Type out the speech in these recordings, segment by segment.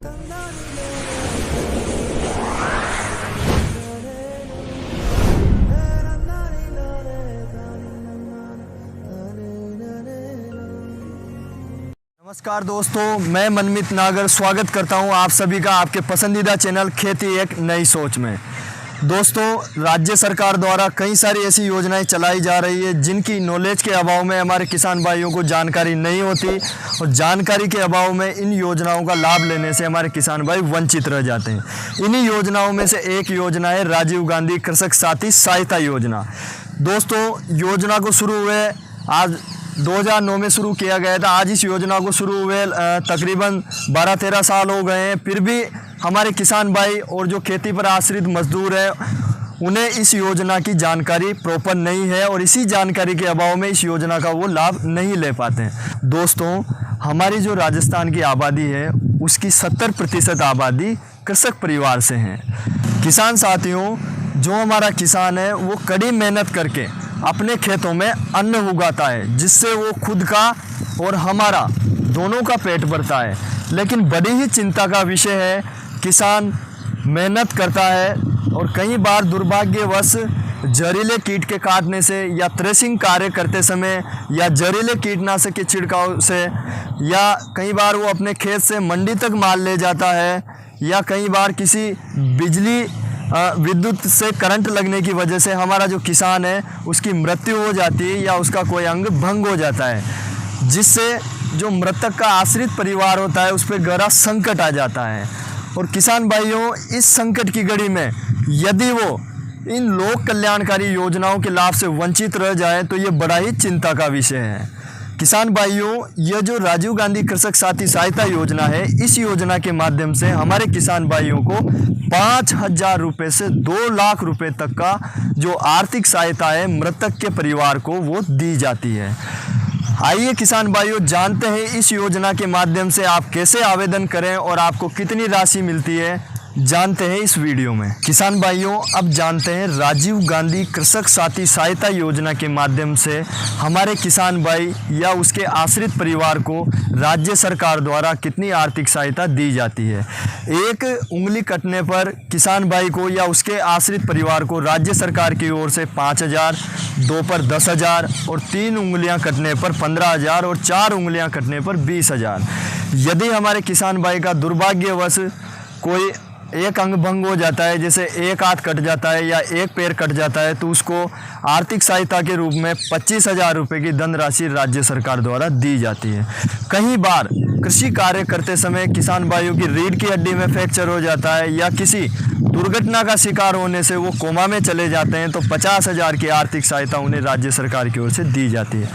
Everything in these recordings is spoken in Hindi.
नमस्कार दोस्तों, मैं मनमित नागर स्वागत करता हूं आप सभी का आपके पसंदीदा चैनल खेती एक नई सोच में। दोस्तों, राज्य सरकार द्वारा कई सारी ऐसी योजनाएं चलाई जा रही है जिनकी नॉलेज के अभाव में हमारे किसान भाइयों को जानकारी नहीं होती और जानकारी के अभाव में इन योजनाओं का लाभ लेने से हमारे किसान भाई वंचित रह जाते हैं। इन्हीं योजनाओं में से एक योजना है राजीव गांधी कृषक साथी सहायता योजना। दोस्तों, योजना को शुरू हुए आज 2009 में शुरू किया गया था। आज इस योजना को शुरू हुए तकरीबन 12-13 साल हो गए हैं, फिर भी हमारे किसान भाई और जो खेती पर आश्रित मजदूर हैं उन्हें इस योजना की जानकारी प्रॉपर नहीं है और इसी जानकारी के अभाव में इस योजना का वो लाभ नहीं ले पाते हैं। दोस्तों, हमारी जो राजस्थान की आबादी है उसकी 70% आबादी कृषक परिवार से है। किसान साथियों, जो हमारा किसान है वो कड़ी मेहनत करके अपने खेतों में अन्न उगाता है जिससे वो खुद का और हमारा दोनों का पेट भरता है। लेकिन बड़ी ही चिंता का विषय है, किसान मेहनत करता है और कई बार दुर्भाग्यवश जहरीले कीट के काटने से या थ्रेसिंग कार्य करते समय या जहरीले कीटनाशक के छिड़काव से या कई बार वो अपने खेत से मंडी तक माल ले जाता है या कई बार किसी बिजली विद्युत से करंट लगने की वजह से हमारा जो किसान है उसकी मृत्यु हो जाती है या उसका कोई अंग भंग हो जाता है, जिससे जो मृतक का आश्रित परिवार होता है उस पर गहरा संकट आ जाता है। और किसान भाइयों, इस संकट की घड़ी में यदि वो इन लोक कल्याणकारी योजनाओं के लाभ से वंचित रह जाए तो ये बड़ा ही चिंता का विषय है। किसान भाइयों, यह जो राजीव गांधी कृषक साथी सहायता योजना है, इस योजना के माध्यम से हमारे किसान भाइयों को 5,000 रुपये से 2 लाख रुपए तक का जो आर्थिक सहायता है मृतक के परिवार को वो दी जाती है। आइए किसान भाइयों, जानते हैं इस योजना के माध्यम से आप कैसे आवेदन करें और आपको कितनी राशि मिलती है, जानते हैं इस वीडियो में। किसान भाइयों, अब जानते हैं राजीव गांधी कृषक साथी सहायता योजना के माध्यम से हमारे किसान भाई या उसके आश्रित परिवार को राज्य सरकार द्वारा कितनी आर्थिक सहायता दी जाती है। एक उंगली कटने पर किसान भाई को या उसके आश्रित परिवार को राज्य सरकार की ओर से 5,000, 2 पर 10,000 और 3 उंगलियां कटने पर 15,000 और 4 उंगलियां कटने पर 20,000। यदि हमारे किसान भाई का दुर्भाग्यवश कोई एक अंग भंग हो जाता है, जैसे एक हाथ कट जाता है या एक पैर कट जाता है, तो उसको आर्थिक सहायता के रूप में 25,000 रुपये की धनराशि राज्य सरकार द्वारा दी जाती है। कई बार कृषि कार्य करते समय किसान भाइयों की रीढ़ की हड्डी में फ्रैक्चर हो जाता है या किसी दुर्घटना का शिकार होने से वो कोमा में चले जाते हैं तो 50,000 की आर्थिक सहायता उन्हें राज्य सरकार की ओर से दी जाती है।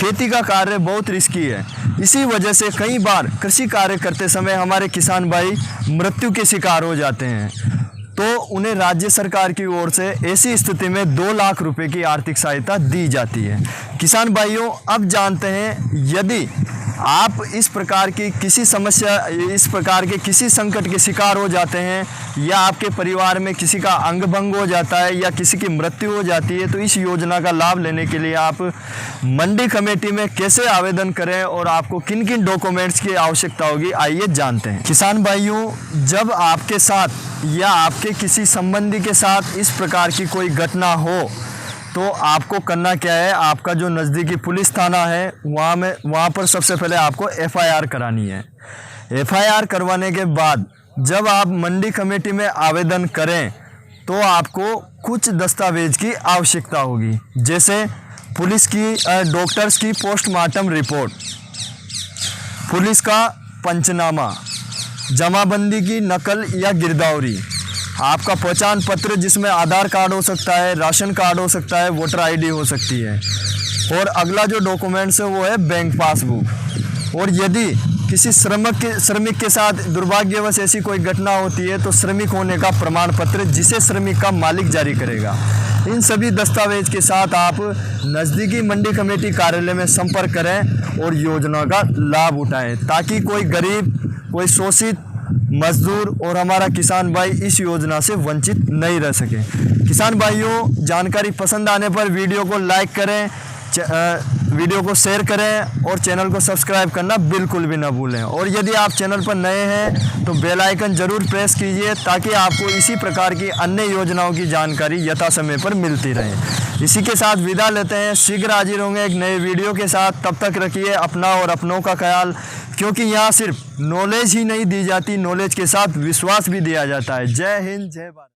खेती का कार्य बहुत रिस्की है, इसी वजह से कई बार कृषि कार्य करते समय हमारे किसान भाई मृत्यु के शिकार हो जाते हैं, तो उन्हें राज्य सरकार की ओर से ऐसी स्थिति में 2 लाख रुपए की आर्थिक सहायता दी जाती है। किसान भाइयों, अब जानते हैं यदि आप इस प्रकार की किसी समस्या, इस प्रकार के किसी संकट के शिकार हो जाते हैं या आपके परिवार में किसी का अंग भंग हो जाता है या किसी की मृत्यु हो जाती है, तो इस योजना का लाभ लेने के लिए आप मंडी कमेटी में कैसे आवेदन करें और आपको किन किन डॉक्यूमेंट्स की आवश्यकता होगी, आइए जानते हैं। किसान भाइयों, जब आपके साथ या आपके किसी संबंधी के साथ इस प्रकार की कोई घटना हो तो आपको करना क्या है, आपका जो नज़दीकी पुलिस थाना है वहाँ पर सबसे पहले आपको FIR करानी है। FIR करवाने के बाद जब आप मंडी कमेटी में आवेदन करें तो आपको कुछ दस्तावेज की आवश्यकता होगी, जैसे पुलिस की डॉक्टर्स की पोस्टमार्टम रिपोर्ट, पुलिस का पंचनामा, जमाबंदी की नकल या गिरदावरी, आपका पहचान पत्र जिसमें आधार कार्ड हो सकता है, राशन कार्ड हो सकता है, वोटर ID हो सकती है, और अगला जो डॉक्यूमेंट्स है वो है बैंक पासबुक। और यदि किसी श्रमिक के साथ दुर्भाग्यवश ऐसी कोई घटना होती है तो श्रमिक होने का प्रमाण पत्र जिसे श्रमिक का मालिक जारी करेगा। इन सभी दस्तावेज के साथ आप नज़दीकी मंडी कमेटी कार्यालय में संपर्क करें और योजना का लाभ उठाएं, ताकि कोई गरीब, कोई शोषित मजदूर और हमारा किसान भाई इस योजना से वंचित नहीं रह सके। किसान भाइयों, जानकारी पसंद आने पर वीडियो को लाइक करें, वीडियो को शेयर करें और चैनल को सब्सक्राइब करना बिल्कुल भी ना भूलें। और यदि आप चैनल पर नए हैं तो बेल आइकन ज़रूर प्रेस कीजिए ताकि आपको इसी प्रकार की अन्य योजनाओं की जानकारी यथा समय पर मिलती रहे। इसी के साथ विदा लेते हैं, शीघ्र हाजिर होंगे एक नए वीडियो के साथ। तब तक रखिए अपना और अपनों का ख्याल, क्योंकि यहाँ सिर्फ नॉलेज ही नहीं दी जाती, नॉलेज के साथ विश्वास भी दिया जाता है। जय हिंद, जय भारत।